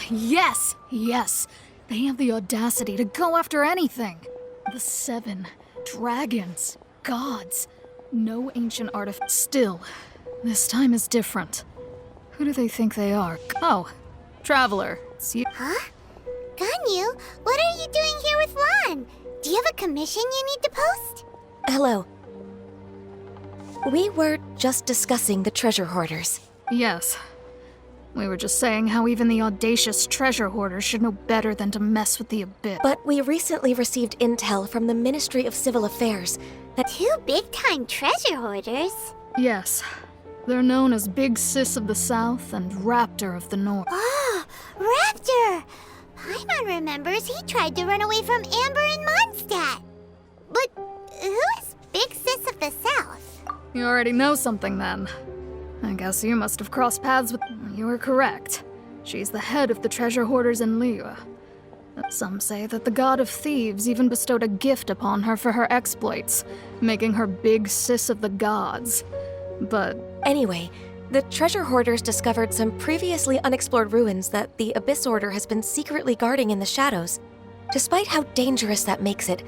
Yes! Yes! They have the audacity to go after anything! The 7 dragons, gods, no ancient artifact. Still, this time is different. Who do they think they are? Oh, Traveler. It's you. Huh? Ganyu, what are you doing here with Lan? Do you have a commission you need to post? Hello. We were just discussing the treasure hoarders. Yes. We were just saying how even the audacious treasure hoarders should know better than to mess with the Abyss. But we recently received intel from the Ministry of Civil Affairs that 2 big-time treasure hoarders? Yes. They're known as Big Sis of the South and Raptor of the North. Oh, Raptor! Paimon remembers he tried to run away from Amber and Mondstadt. But who is Big Sis of the South? You already know something then. I guess you must have crossed paths with... You were correct. She's the head of the treasure hoarders in Liyue. Some say that the god of thieves even bestowed a gift upon her for her exploits, making her Big Sis of the gods. But... Anyway, the treasure hoarders discovered some previously unexplored ruins that the Abyss Order has been secretly guarding in the shadows. Despite how dangerous that makes it,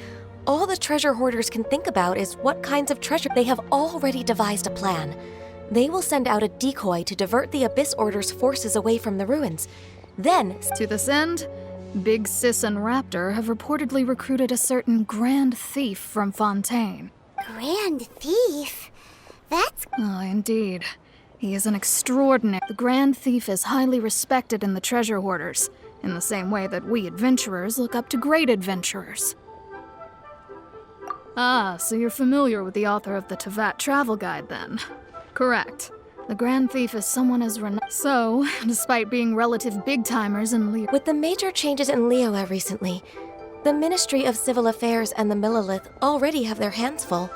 all the treasure hoarders can think about is what kinds of treasure. They have already devised a plan. They will send out a decoy to divert the Abyss Order's forces away from the ruins. Then, to this end, Big Sis and Raptor have reportedly recruited a certain Grand Thief from Fontaine. Grand Thief? That's... Oh, indeed. He is an extraordinary... The Grand Thief is highly respected in the treasure hoarders, in the same way that we adventurers look up to great adventurers. Ah, so you're familiar with the author of the Tevat Travel Guide, then? Correct. The Grand Thief is someone as renowned. So, despite being relative big-timers in Liyue... With the major changes in Liyue recently, the Ministry of Civil Affairs and the Millelith already have their hands full.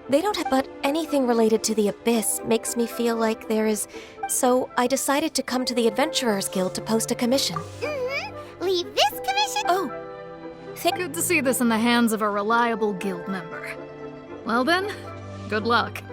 They don't have... But anything related to the Abyss makes me feel like there is... So, I decided to come to the Adventurers Guild to post a commission. Mm-hmm. Leave this commission? Oh. Good to see this in the hands of a reliable guild member. Well then, good luck.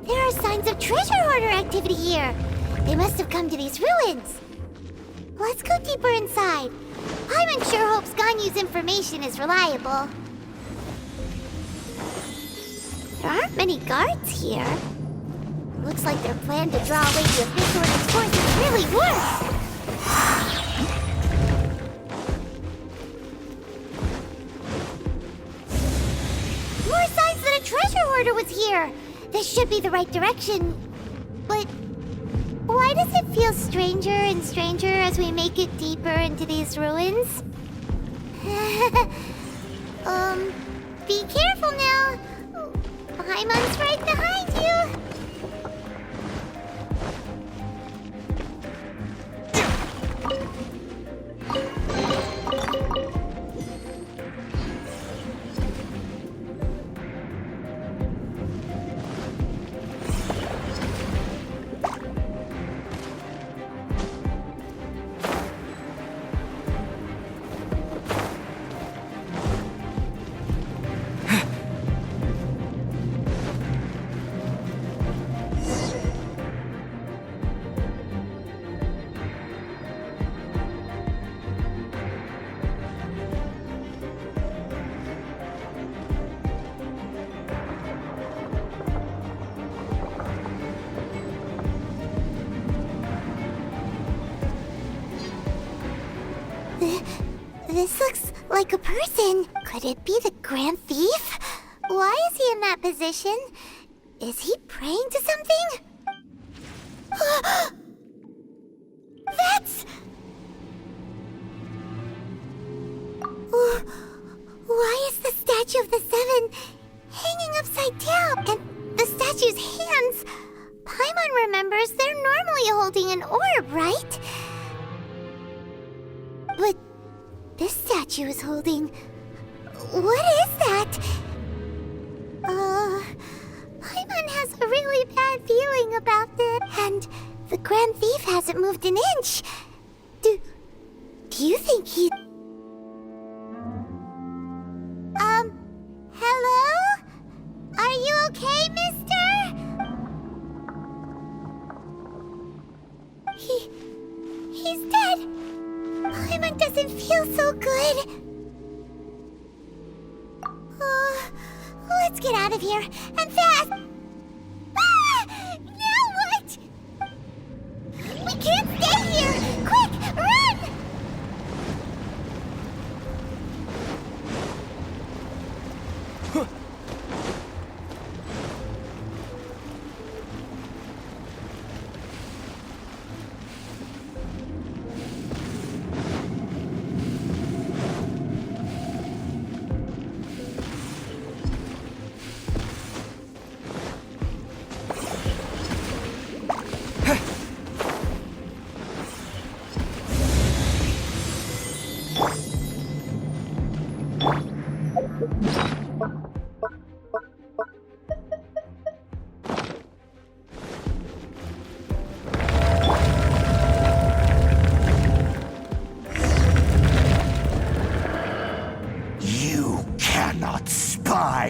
There are signs of treasure hoarder activity here. They must have come to these ruins. Let's go deeper inside. Paimon sure hopes Ganyu's information is reliable. There aren't many guards here. Looks like their plan to draw away the Abyss Order's forces really worked. More signs that a treasure hoarder was here. This should be the right direction. But why does it feel stranger and stranger as we make it deeper into these ruins? Be careful now. Paimon's right behind you. like a person. Could it be the Grand Thief? Why is he in that position? Is he praying to something? That's... Why is the statue of the Seven hanging upside down? And the statue's hands... Paimon remembers they're normally holding an orb, right? But this statue is holding... What is that? Paimon has a really bad feeling about this. And the Grand Thief hasn't moved an inch. Do you think he... Hello? Are you okay, mister? He's dead. Paimon doesn't feel so good. Let's get out of here, and fast! Ah! Now what? We can't stay here! Quick, run!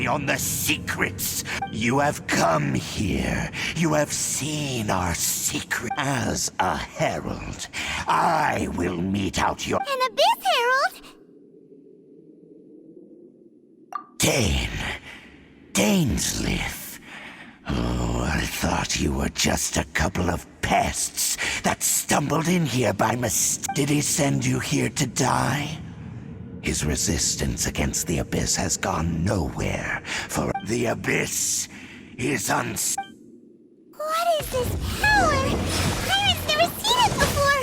On the secrets. You have come here. You have seen our secret. As a herald, I will mete out your... An Abyss Herald? Dainsleif. Oh, I thought you were just a couple of pests that stumbled in here by mistake. Did he send you here to die? His resistance against the Abyss has gone nowhere, for the Abyss is What is this power? Pirates never seen it before!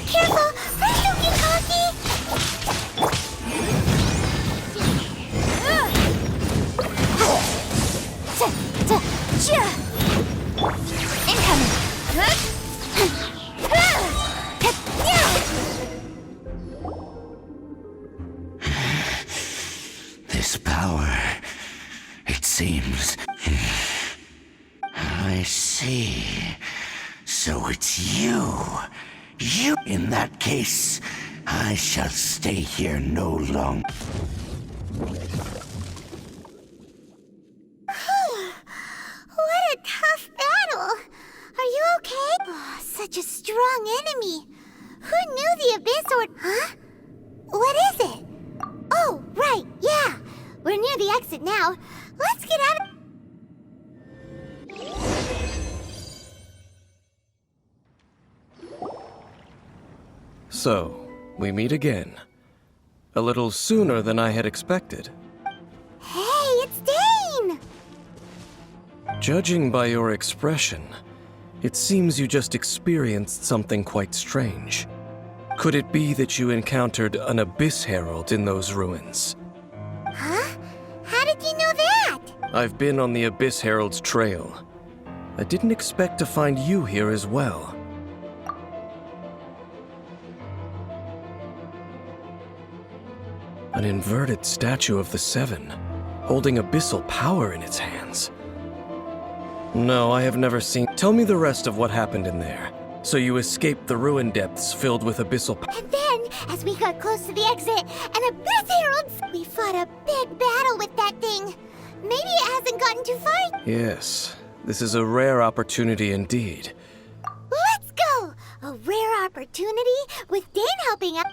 Careful! Ryuki Kaki! Incoming! This power, it seems... I see. So it's you. In that case, I shall stay here no longer. What a tough battle! Are you okay? Oh, such a strong enemy. Who knew the Abyss or... Huh? What is it? Oh, right, yeah. We're near the exit now. Let's get out of... So, we meet again. A little sooner than I had expected. Hey, it's Dane! Judging by your expression, it seems you just experienced something quite strange. Could it be that you encountered an Abyss Herald in those ruins? Huh? How did you know that? I've been on the Abyss Herald's trail. I didn't expect to find you here as well. An inverted statue of the Seven, holding abyssal power in its hands. No, I have never seen... Tell me the rest of what happened in there. So you escaped the ruin depths filled with abyssal power. And then, as we got close to the exit, an Abyss Herald... We fought a big battle with that thing. Maybe it hasn't gotten too far. Yes, this is a rare opportunity indeed. Let's go! A rare opportunity with Dane helping us.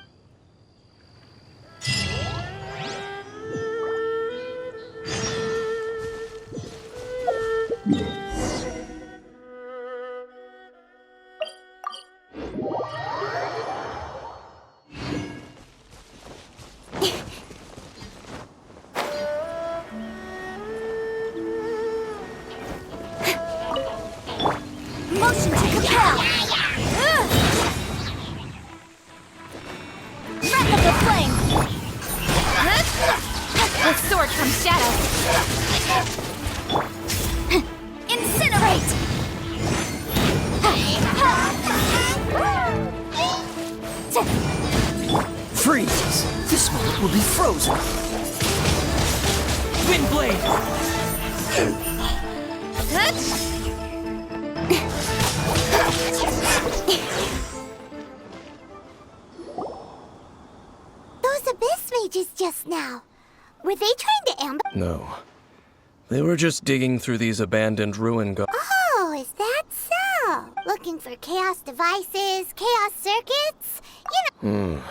Motion to compel! Breath of the flame! With sword comes shadow! Incinerate! Freezes! This moment will be frozen! Windblade! Those Abyss mages just now. Were they trying to ambush? No. They were just digging through these abandoned ruin guards. Oh, is that so? Looking for chaos devices, chaos circuits? You know.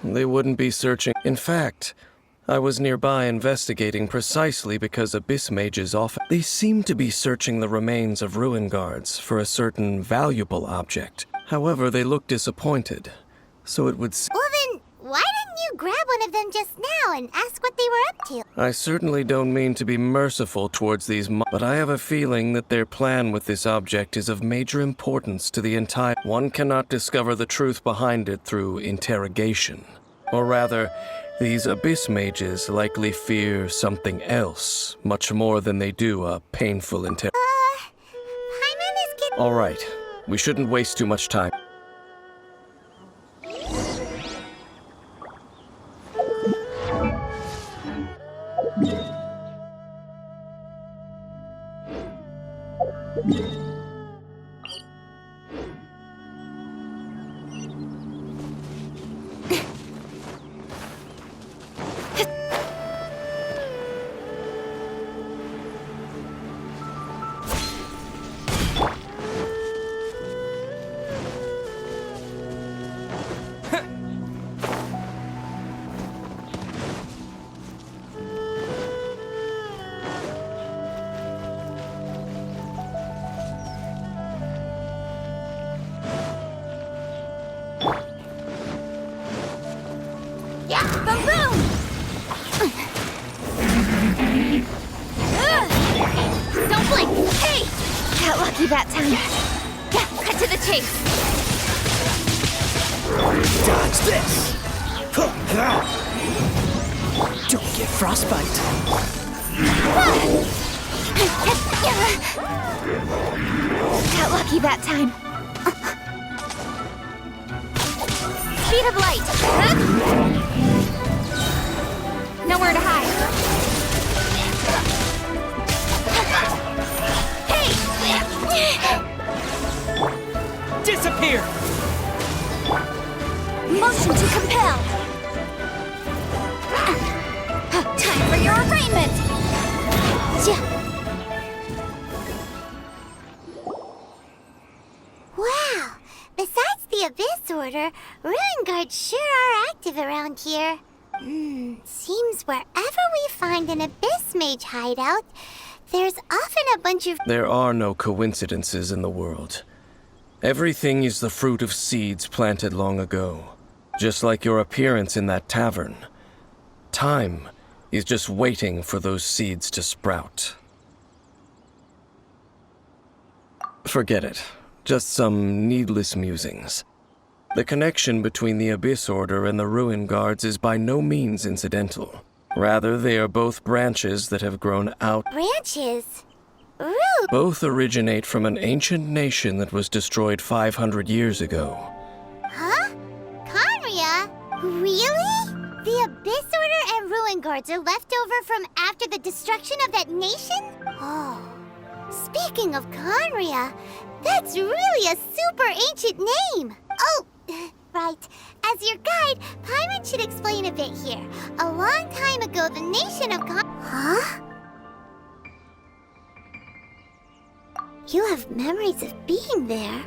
They wouldn't be searching. In fact, I was nearby investigating precisely because Abyss mages often... They seem to be searching the remains of ruin guards for a certain valuable object. However, they look disappointed, so it would... Well then, why didn't you grab one of them just now and ask what they were up to? I certainly don't mean to be merciful towards these but I have a feeling that their plan with this object is of major importance to the entire... One cannot discover the truth behind it through interrogation. Or rather, these Abyss mages likely fear something else, much more than they do a painful Paimon is getting... All right, we shouldn't waste too much time. Don't blink! Hey! Got lucky that time. Cut to the chase. Dodge this! Don't get frostbite. Got lucky that time. Speed of light. Nowhere to hide. Disappear! Motion to compel. Time for your arraignment. Wow. Besides the Abyss Order, Ruin Guards sure are active around here. Seems wherever we find an Abyss Mage hideout, there's often a bunch of... There are no coincidences in the world. Everything is the fruit of seeds planted long ago. Just like your appearance in that tavern. Time is just waiting for those seeds to sprout. Forget it. Just some needless musings. The connection between the Abyss Order and the Ruin Guards is by no means incidental. Rather, they are both branches that have grown out. Branches? Rude. Both originate from an ancient nation that was destroyed 500 years ago. Huh? Khaenri'ah? Really? The Abyss Order and Ruin Guards are left over from after the destruction of that nation? Oh. Speaking of Khaenri'ah, that's really a super ancient name. Oh, right. As your guide, Paimon should explain a bit here. A long time ago, the nation of Huh? You have memories of being there.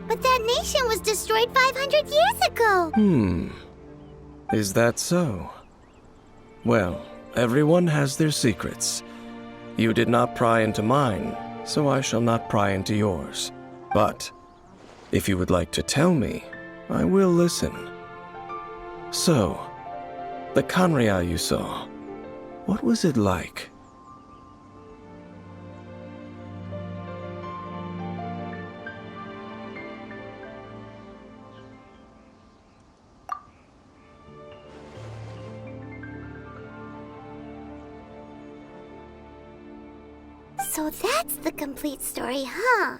But that nation was destroyed 500 years ago. Is that so? Well, everyone has their secrets. You did not pry into mine, so I shall not pry into yours. But, if you would like to tell me, I will listen. So, the Khaenri'ah you saw, what was it like? So that's the complete story, huh?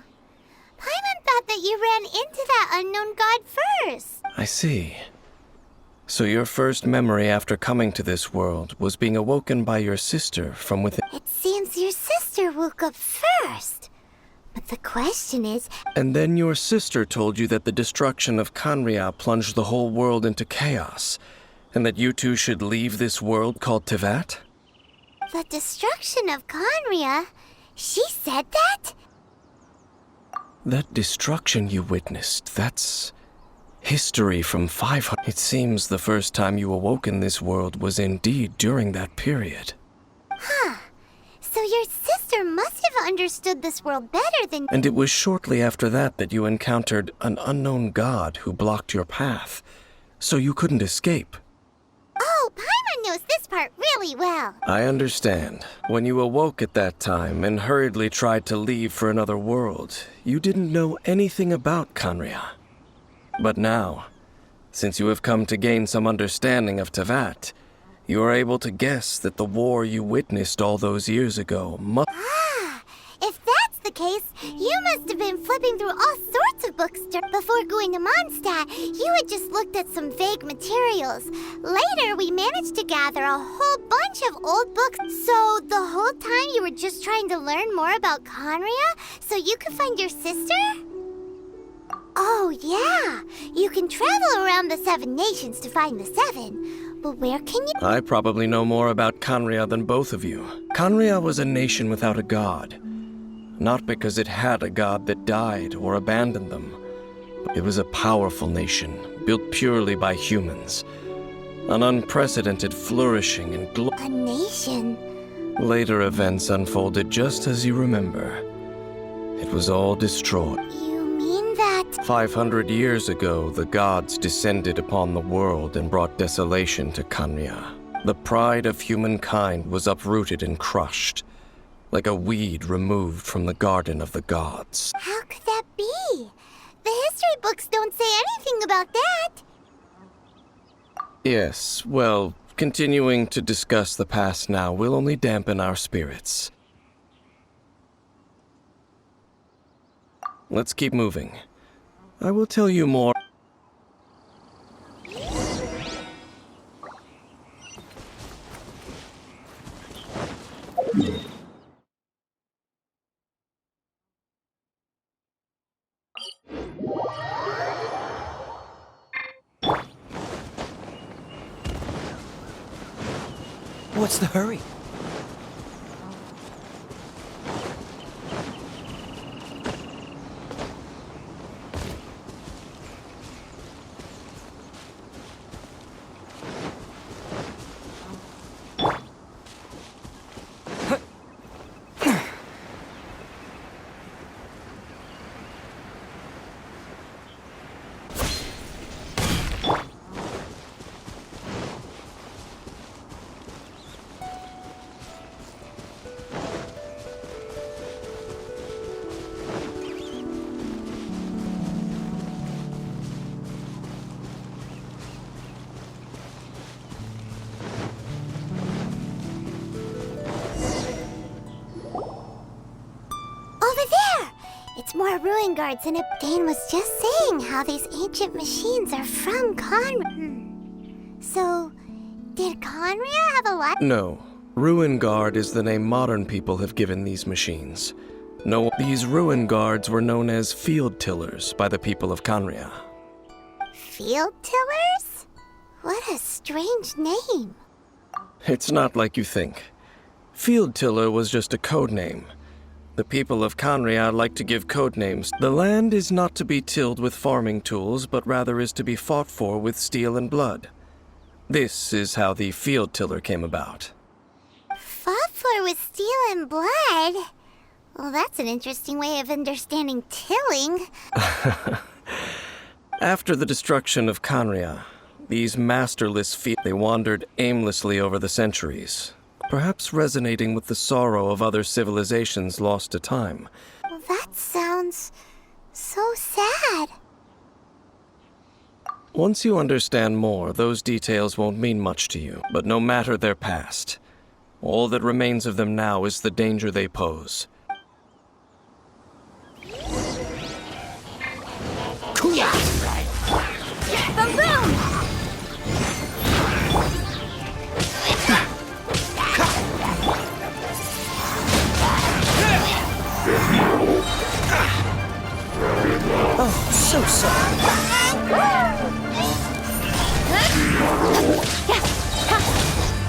Paimon thought that you ran into that unknown god first. I see. So your first memory after coming to this world was being awoken by your sister from within. It seems your sister woke up first. But the question is... And then your sister told you that the destruction of Khaenri'ah plunged the whole world into chaos, and that you two should leave this world called Teyvat? The destruction of Khaenri'ah? She said that? That destruction you witnessed, that's history from 500. It seems the first time you awoke in this world was indeed during that period. Huh. So your sister must have understood this world better than... And it was shortly after that that you encountered an unknown god who blocked your path, so you couldn't escape. Oh, Paimon knows this part really well. I understand. When you awoke at that time and hurriedly tried to leave for another world, you didn't know anything about Khaenri'ah. But now, since you have come to gain some understanding of Teyvat, you are able to guess that the war you witnessed all those years ago must... Ah, if that's the case, you must have been flipping through all sorts of books before going to Mondstadt. You had just looked at some vague materials. Later, we managed to gather a whole bunch of old books. So the whole time you were just trying to learn more about Khaenri'ah so you could find your sister? Oh, yeah. You can travel around the 7 nations to find the 7. But where can you... I probably know more about Khaenri'ah than both of you. Khaenri'ah was a nation without a god. Not because it had a god that died or abandoned them. It was a powerful nation, built purely by humans. An unprecedented flourishing and A nation? Later events unfolded just as you remember. It was all destroyed. You mean that... 500 years ago, the gods descended upon the world and brought desolation to Khaenri'ah. The pride of humankind was uprooted and crushed, like a weed removed from the garden of the gods. How could that be? The history books don't say anything about that. Yes, well, continuing to discuss the past now will only dampen our spirits. Let's keep moving. I will tell you more. What's the hurry? It's more ruin guards, and Dane was just saying how these ancient machines are from Khaenri'ah. So, did Khaenri'ah have a lot? No. Ruin Guard is the name modern people have given these machines. No, these ruin guards were known as field tillers by the people of Khaenri'ah. Field tillers? What a strange name. It's not like you think. Field tiller was just a code name. The people of Khaenri'ah like to give code names. The land is not to be tilled with farming tools, but rather is to be fought for with steel and blood. This is how the field tiller came about. Fought for with steel and blood? Well, that's an interesting way of understanding tilling. After the destruction of Khaenri'ah, these masterless they wandered aimlessly over the centuries, perhaps resonating with the sorrow of other civilizations lost to time. Well, that sounds so sad. Once you understand more, those details won't mean much to you, but no matter their past, all that remains of them now is the danger they pose. Boom boom! Oh, so sorry.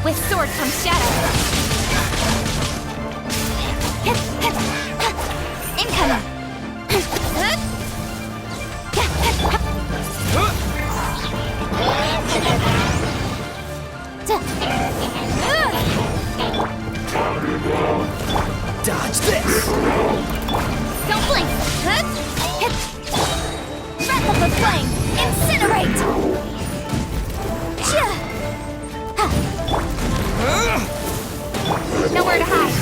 With sword comes shadow. Incoming. Dodge this! Don't blink. Breath of the flame. Incinerate. Nowhere to hide.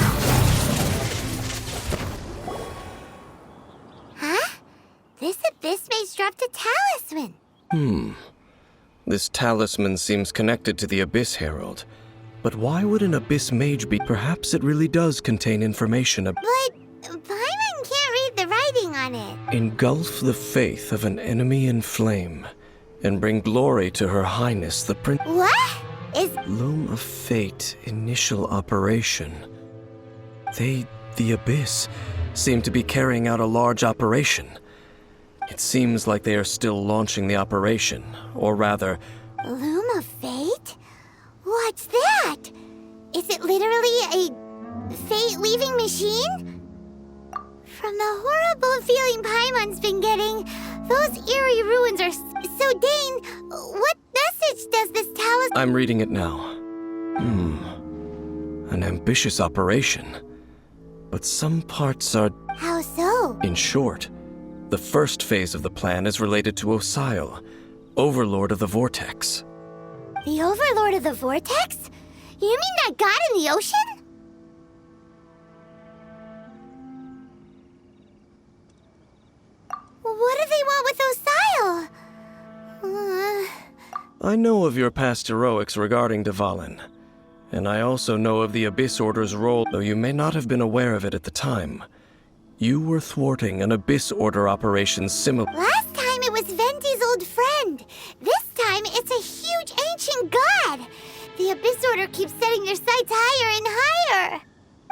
Huh? This abyss maze dropped a talisman. This talisman seems connected to the Abyss Herald. But why would an Abyss Mage be? Perhaps it really does contain information But Paimon can't read the writing on it. Engulf the faith of an enemy in flame, and bring glory to Her Highness the Prince. What? Is Loom of Fate initial operation. They, the Abyss, seem to be carrying out a large operation. It seems like they are still launching the operation, or rather, Loom of Fate? What's that? Is it literally a fate-leaving machine? From the horrible feeling Paimon's been getting, those eerie ruins are so Dane, what message does this talisman? I'm reading it now. An ambitious operation. But some parts are, How so? in short, the first phase of the plan is related to Osile, Overlord of the Vortex. The Overlord of the Vortex? You mean that god in the ocean? What do they want with Osile? I know of your past heroics regarding Dvalin, and I also know of the Abyss Order's role, though you may not have been aware of it at the time. You were thwarting an Abyss Order operation similar. Last time it was Venti's old friend. This time it's a huge ancient god. The Abyss Order keeps setting their sights higher and higher.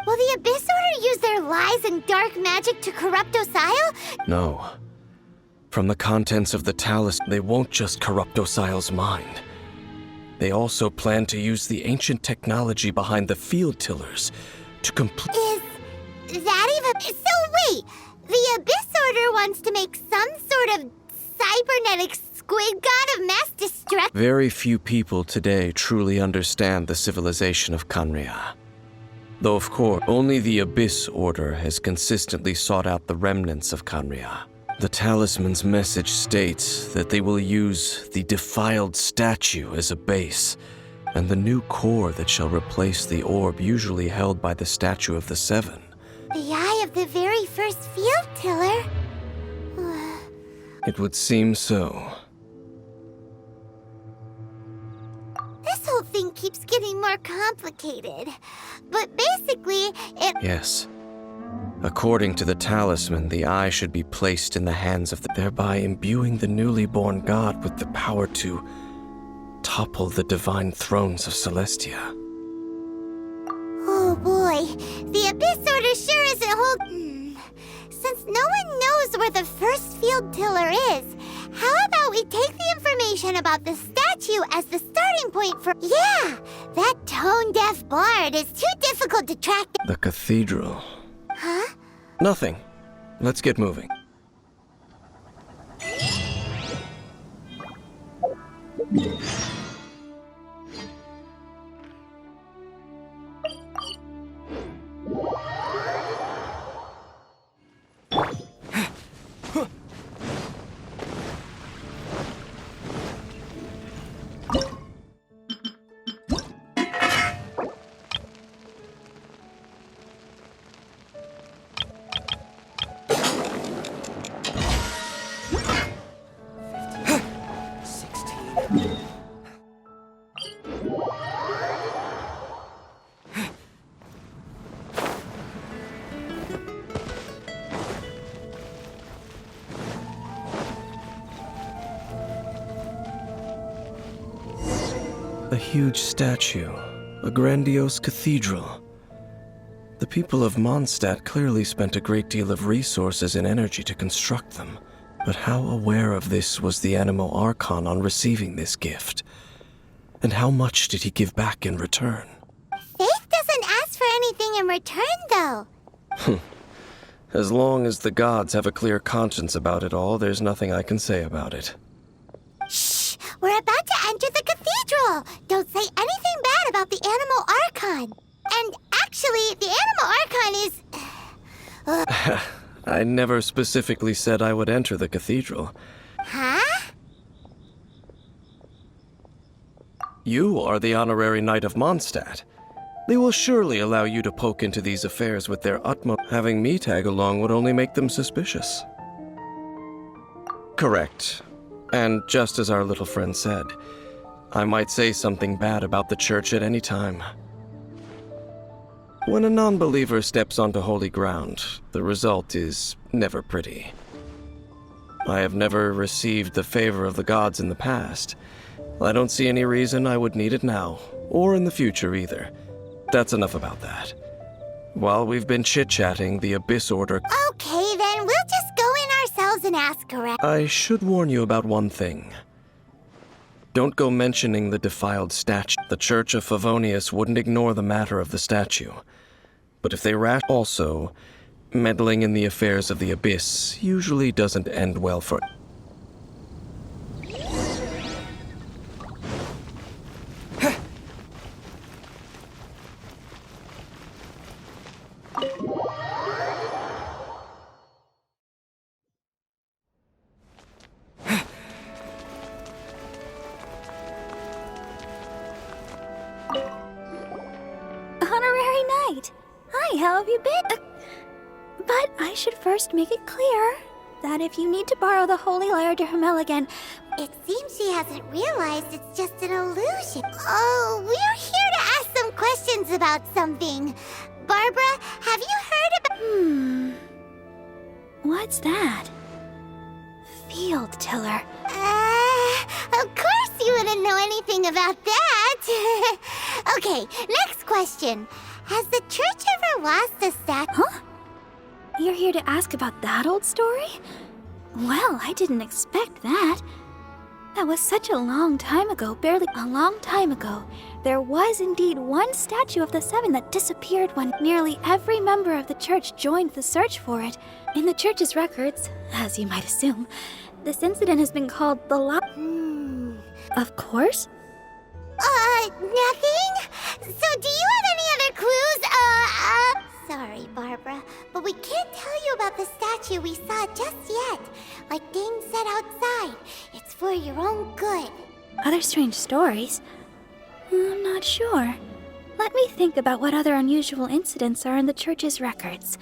Will the Abyss Order use their lies and dark magic to corrupt Osile? No. From the contents of the talisman, they won't just corrupt Osile's mind. They also plan to use the ancient technology behind the field tillers to complete. Is that even... So wait, the Abyss Order wants to make some sort of cybernetic squid god of mass destruction? Very few people today truly understand the civilization of Khaenri'ah. Though of course, only the Abyss Order has consistently sought out the remnants of Khaenri'ah. The talisman's message states that they will use the defiled statue as a base, and the new core that shall replace the orb usually held by the statue of the Seven. The eye of the very first field tiller? It would seem so. This whole thing keeps getting more complicated. But basically, it... Yes. According to the talisman, the eye should be placed in the hands of thereby imbuing the newly born god with the power to topple the divine thrones of Celestia. Oh boy, the Abyss Order sure isn't Since no one knows where the first field tiller is, how about we take the information about the statue as the starting point for... Yeah, that tone-deaf bard is too difficult to track... The cathedral. Huh? Nothing. Let's get moving. A huge statue, a grandiose cathedral. The people of Mondstadt clearly spent a great deal of resources and energy to construct them. But how aware of this was the Animo Archon on receiving this gift? And how much did he give back in return? Faith doesn't ask for anything in return, though. As long as the gods have a clear conscience about it all, there's nothing I can say about it. Shh! We're about to enter the cathedral! Don't say anything bad about the Animo Archon! And actually, the Animo Archon is... I never specifically said I would enter the cathedral. Huh? You are the honorary knight of Mondstadt. They will surely allow you to poke into these affairs with their utmost. Having me tag along would only make them suspicious. Correct. And just as our little friend said, I might say something bad about the church at any time. When a non-believer steps onto holy ground, the result is never pretty. I have never received the favor of the gods in the past. I don't see any reason I would need it now, or in the future either. That's enough about that. While we've been chit-chatting, the Abyss Order... Okay, then we'll just go in ourselves and ask around. I should warn you about one thing. Don't go mentioning the defiled statue. The Church of Favonius wouldn't ignore the matter of the statue. But if they also, meddling in the affairs of the Abyss usually doesn't end well for... Honorary Knight! Hi, how have you been? But I should first make it clear that if you need to borrow the Holy Lyre to Hermel again, It seems she hasn't realized it's just an illusion. Oh, we're here to ask some questions about something. Barbara, have you heard about... what's that? Field Tiller. Of course you wouldn't know anything about that. Okay, next question. Has the church ever lost a statue? Huh? You're here to ask about that old story? Well, I didn't expect that. That was such a long time ago, barely a long time ago. There was indeed one statue of the Seven that disappeared when nearly every member of the church joined the search for it. In the church's records, as you might assume, this incident has been called the Of course. Nothing? So do you have any other clues? Sorry, Barbara, but we can't tell you about the statue we saw just yet. Like Dane said outside, it's for your own good. Other strange stories? I'm not sure. Let me think about what other unusual incidents are in the church's records.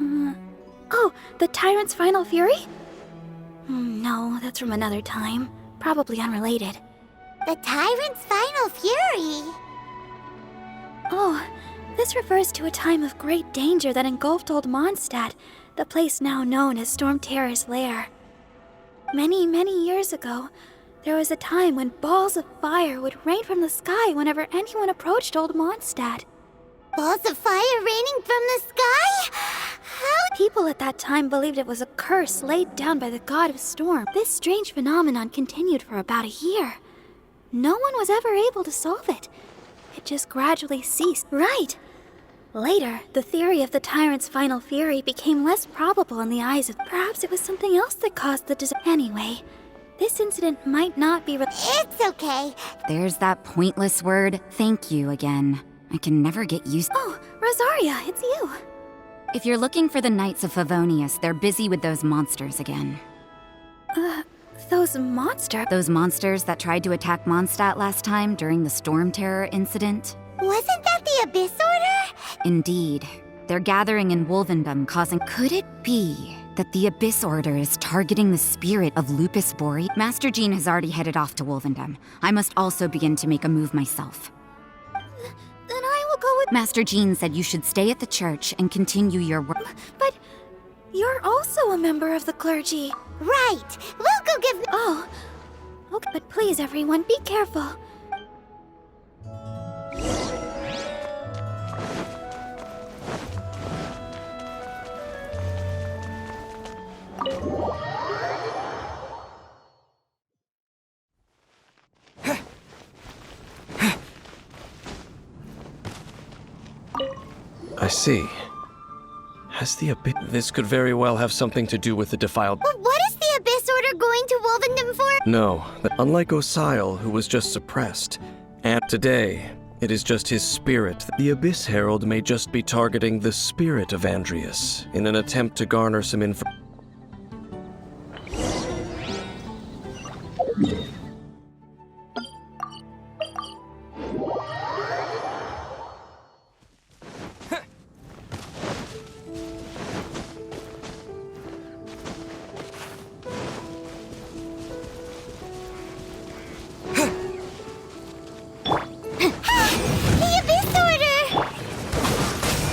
Oh, the Tyrant's Final Fury? No, that's from another time. Probably unrelated. The Tyrant's Final Fury? Oh, this refers to a time of great danger that engulfed old Mondstadt, the place now known as Storm Terror's lair. Many, many years ago, there was a time when balls of fire would rain from the sky whenever anyone approached old Mondstadt. Balls of fire raining from the sky? How? People at that time believed it was a curse laid down by the god of storm. This strange phenomenon continued for about a year. No one was ever able to solve it. It just gradually ceased. Right! Later, the theory of the Tyrant's Final Fury became less probable in the eyes of... Perhaps it was something else that caused the Anyway, this incident might not be... It's okay. There's that pointless word, thank you again. I can never get used... Oh, Rosaria, it's you. If you're looking for the Knights of Favonius, they're busy with those monsters again. Those monsters? Those monsters that tried to attack Mondstadt last time during the Storm Terror incident? Wasn't that the Abyss Order? Indeed. They're gathering in Wolvendom, causing... Could it be that the Abyss Order is targeting the spirit of Lupus Bori? Master Jean has already headed off to Wolvendom. I must also begin to make a move myself. Then I will go with... Master Jean said you should stay at the church and continue your work. But you're also a member of the clergy. Right. We'll go give... Oh. Okay, but please, everyone, be careful. I see. Has the Abyss... This could very well have something to do with the defiled... But what is the Abyss Order going to Wolvendom for? No, unlike Osile, who was just suppressed, and today, it is just his spirit. The Abyss Herald may just be targeting the spirit of Andrias in an attempt to garner some info.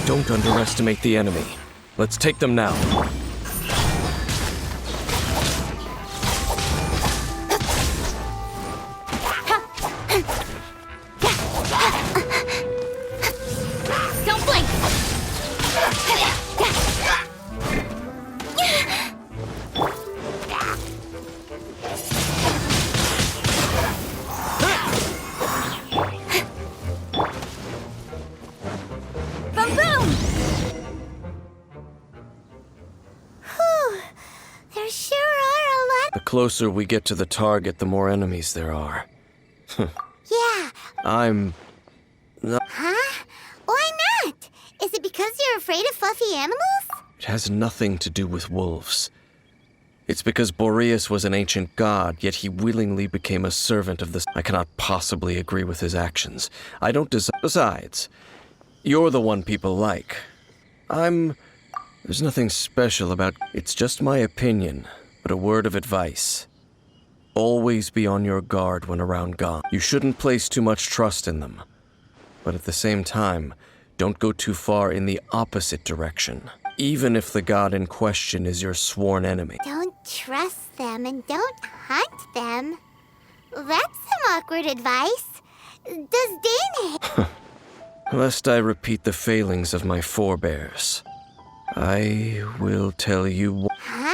Don't underestimate the enemy. Let's take them now. Don't blink! Boom, boom! Whew. There sure are a lot. The closer we get to the target, the more enemies there are. Yeah. Huh? Why not? Is it because you're afraid of fluffy animals? It has nothing to do with wolves. It's because Boreas was an ancient god, yet he willingly became a servant of the... I cannot possibly agree with his actions. I don't Besides, you're the one people like. There's nothing special about... It's just my opinion, but a word of advice. Always be on your guard when around gods. You shouldn't place too much trust in them. But at the same time, don't go too far in the opposite direction. Even if the god in question is your sworn enemy. Don't trust them and don't hunt them. That's some awkward advice. Does Dane... Lest I repeat the failings of my forebears, I will tell you... Huh?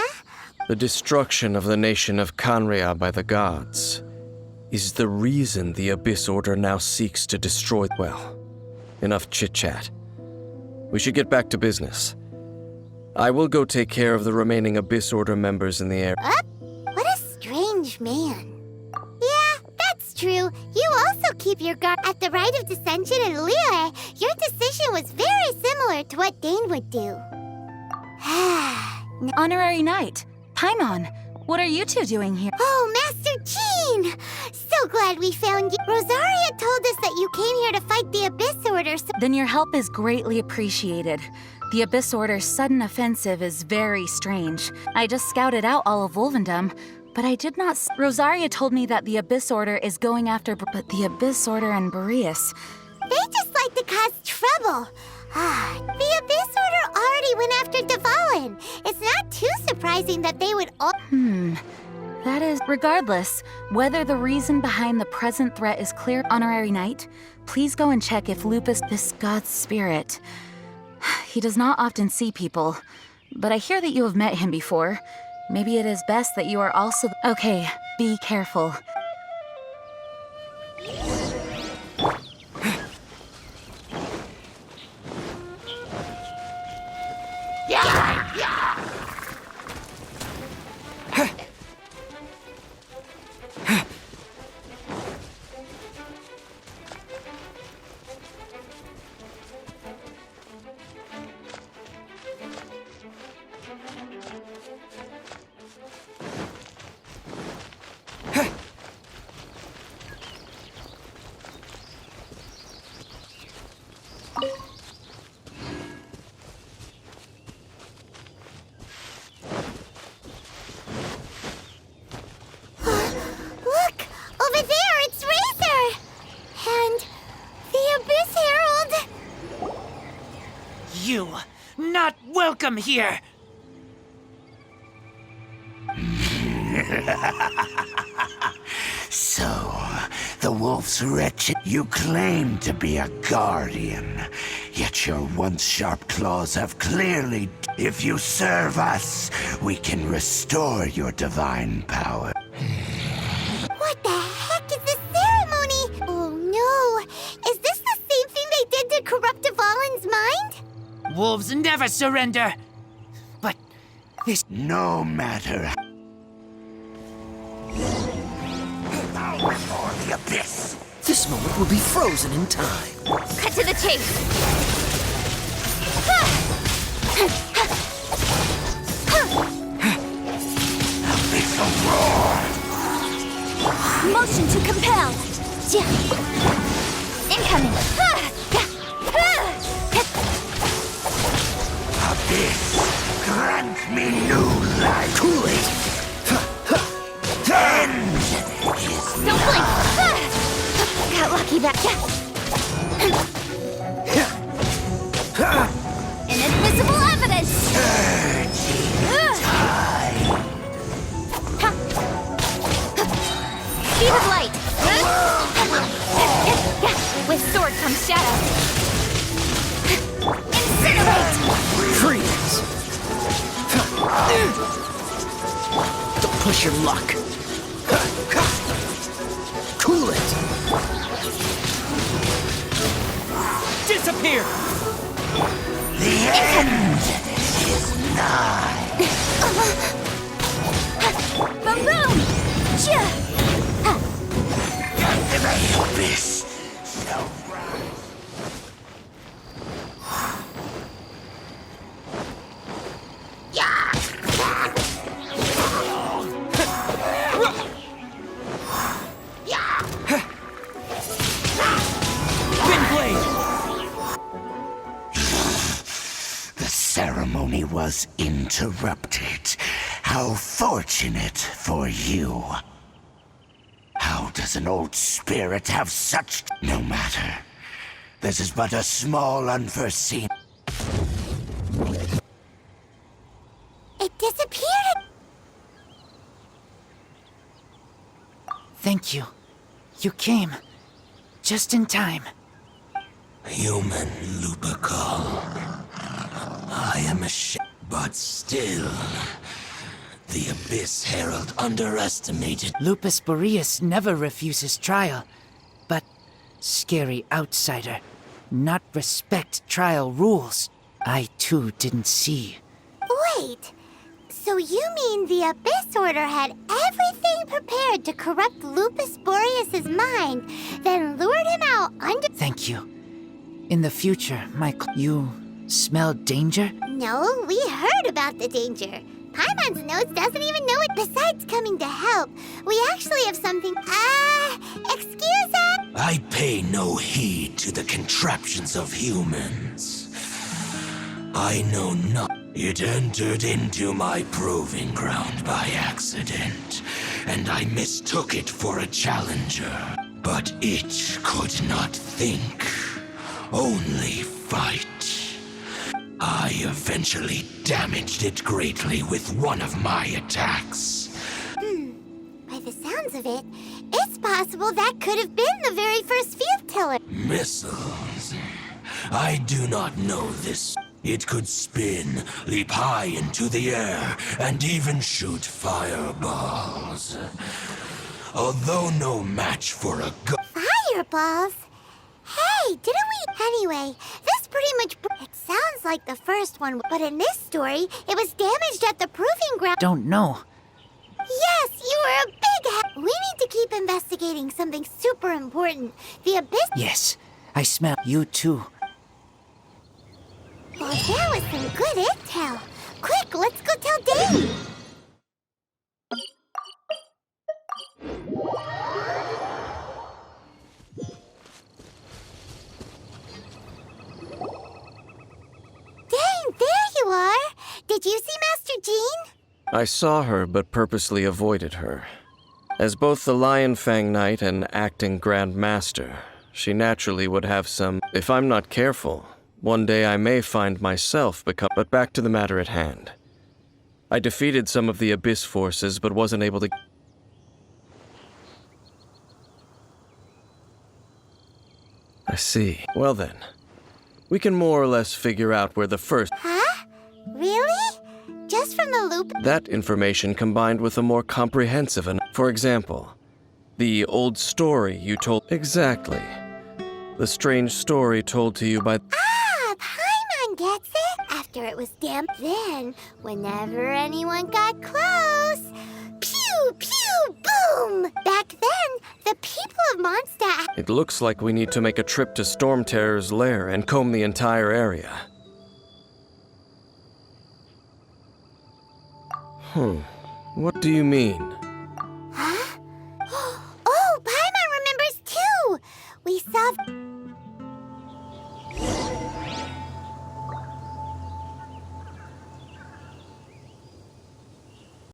The destruction of the nation of Khaenri'ah by the gods is the reason the Abyss Order now seeks to destroy... Well, enough chit-chat. We should get back to business. I will go take care of the remaining Abyss Order members in the air. What a strange man. Yeah, that's true. You also keep your guard. At the Rite of Dissension in Liyue, your decision was very similar to what Dane would do. Honorary Knight, Paimon, what are you two doing here? Oh, Master Jean! So glad we found you. Rosaria told us that you came here to fight the Abyss Order, so... Then your help is greatly appreciated. The Abyss Order's sudden offensive is very strange. I just scouted out all of Wolvendom, but I did not... Rosaria told me that the Abyss Order is going after... But the Abyss Order and Boreas... They just like to cause trouble. The Abyss Order already went after Dvalin. It's not too surprising that they would all... That is... Regardless, whether the reason behind the present threat is clear, Honorary Knight, please go and check if Lupus, this god's spirit... He does not often see people, but I hear that you have met him before. Maybe it is best that you are also... Okay, be careful. Not welcome here! So, the wolf's wretched. You claim to be a guardian, yet your once sharp claws have clearly... If you serve us, we can restore your divine power. What the heck is this ceremony? Oh no! Is this the same thing they did to corrupt Dvalin's mind? Wolves never surrender. But this... No matter... Bow before the abyss! This moment will be frozen in time. Cut to the chase. Abyssal roar! Motion to compel. Incoming. Abyss, grant me new life! Kool-Aid! End is Don't blink. Got lucky back. Inadmissible evidence. Speed of light. With sword comes shadow. Incinerate. Freeze! Don't push your luck. Cool it! Disappear! the end is nigh! Boom boom. The abyss shall rise. The ceremony was interrupted. How fortunate for you. How does an old spirit have such... No matter. This is but a small unforeseen... It disappeared! Thank you. You came. Just in time. Human Lupercal. I am ashamed, but still... The Abyss Herald underestimated... Lupus Boreas never refuses trial. But scary outsider. Not respect trial rules. I too didn't see. Wait, so you mean the Abyss Order had everything prepared to corrupt Lupus Boreas' mind, then lured him out under... Thank you. In the future, you smell danger? No, we heard about the danger. Paimon's notes doesn't even know it. Besides coming to help, we actually have something... excuse us? I pay no heed to the contraptions of humans. I know not. It entered into my proving ground by accident, and I mistook it for a challenger. But it could not think, only fight. I eventually damaged it greatly with one of my attacks. By the sounds of it, it's possible that could have been the very first field tiller. Missiles. I do not know this. It could spin, leap high into the air, and even shoot fireballs. Although no match for a Fireballs? Hey, didn't we? Anyway, this pretty much... It sounds like the first one, but in this story, it was damaged at the proving ground. Don't know. Yes, you were a big We need to keep investigating something super important. The Abyss... Yes, I smell you too. Well, that was some good intel. Quick, let's go tell Dane. Dane, there you are. Did you see Master Jean? I saw her, but purposely avoided her. As both the Lion Fang Knight and acting Grand Master, she naturally would have some... If I'm not careful, one day I may find myself become... But back to the matter at hand. I defeated some of the Abyss forces, but wasn't able to... I see. Well then, we can more or less figure out where the first... Huh? Really? Just from the loop? That information combined with a more comprehensive and... For example, the old story you told... Exactly. The strange story told to you by... Ah, Paimon gets it. After it was damp, then, whenever anyone got close, pew, pew, boom! Back then, the people of Mondstadt... It looks like we need to make a trip to Storm Terror's lair and comb the entire area. What do you mean?